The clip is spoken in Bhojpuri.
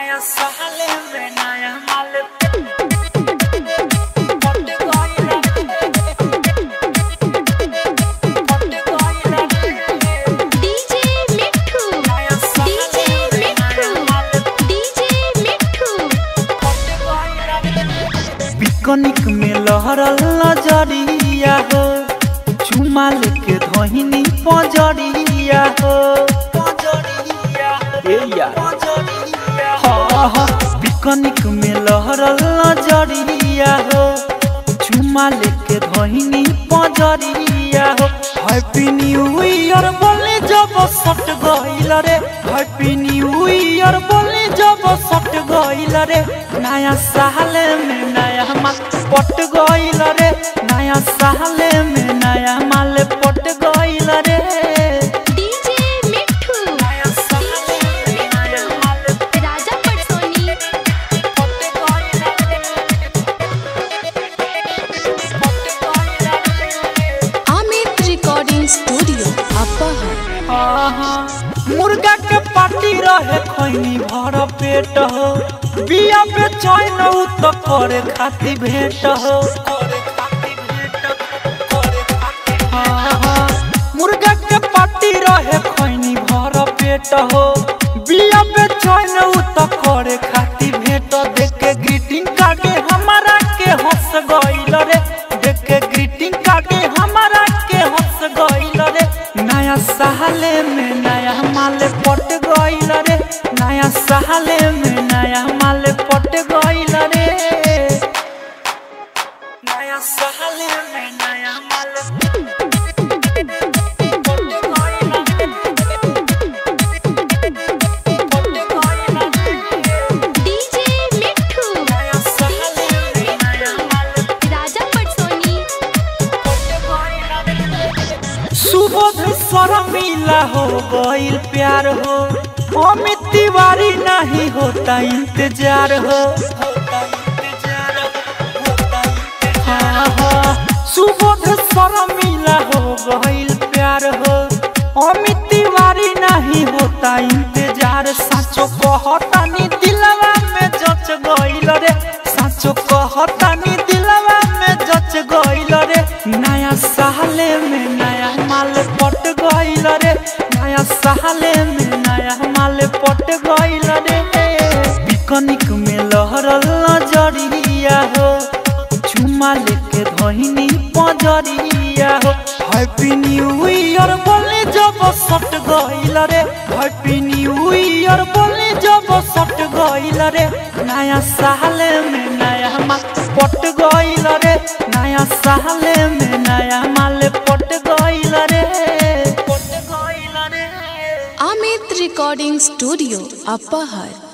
नया साल में नया माल पिकनिक में लहरल नजरिया हो, चुमा लेके धोहिनी पजरिया हो। पिकनिक में लहरल नजरिया हो, चुमा लेके धोहिनी पजरिया हो। हैप्पी न्यू ईयर बोले जब सट गइल रे, हैप्पी न्यू ईयर बोले जब सट गइल रे। नया साल में नया माल पट गइल रे, नया साल में नया माल पट गइल रे। डीजे मिठू नया साल में नया माल राजा पटसोनी पट गइल रे। अमित रिकॉर्डिंग स्टूडियो हाँ मुर्गा के पार्टी रहे खैनी भर पेट हो, बिया पे चैन तो करे खाती भेंट हो। मुर्गा के पार्टी रहे खैनी भर पेट हो, बिया पे चैन तो करे खाती भेंट। देख के ग्रीटिंग कार्ड हमारा के हंस गइल रे, देख के ग्रीटिंग कार्ड हमारा के हंस गइल रे। नया साल में नया माल पट गइल रे, नया साल में नया माल पट गइल रे। नया साल में नया माल पट गइल रे। डीजे मिठू नया साल में नया माल राजा पटसोनी सुबोध शर्मिला हो गइल प्यार हो, अमित तिवारी नहीं होता इंतजार हो। सुबोध शर्मिला हो गइल प्यार हो, अमित तिवारी नहीं होता इंतजार। साचो कहतानी दिलवा में जच गइल रे, साचो कहतानी दिलवा में जच गइल रे। नया साल में नया माल पट गइल रे, नया साल में नया माल पट गइल रे। पिकनिक में लहरल नजरिया हो, चुमा लेके धोहिनी पजरिया हो। हैप्पी न्यू ईयर बोले जब सट गइल रे, हैप्पी न्यू ईयर बोले जब सट गइल रे। नया साल में नया माल पट गइल रे, नया साल में नया माल पट गइल रे। अमित रिकॉर्डिंग स्टूडियो अपहर।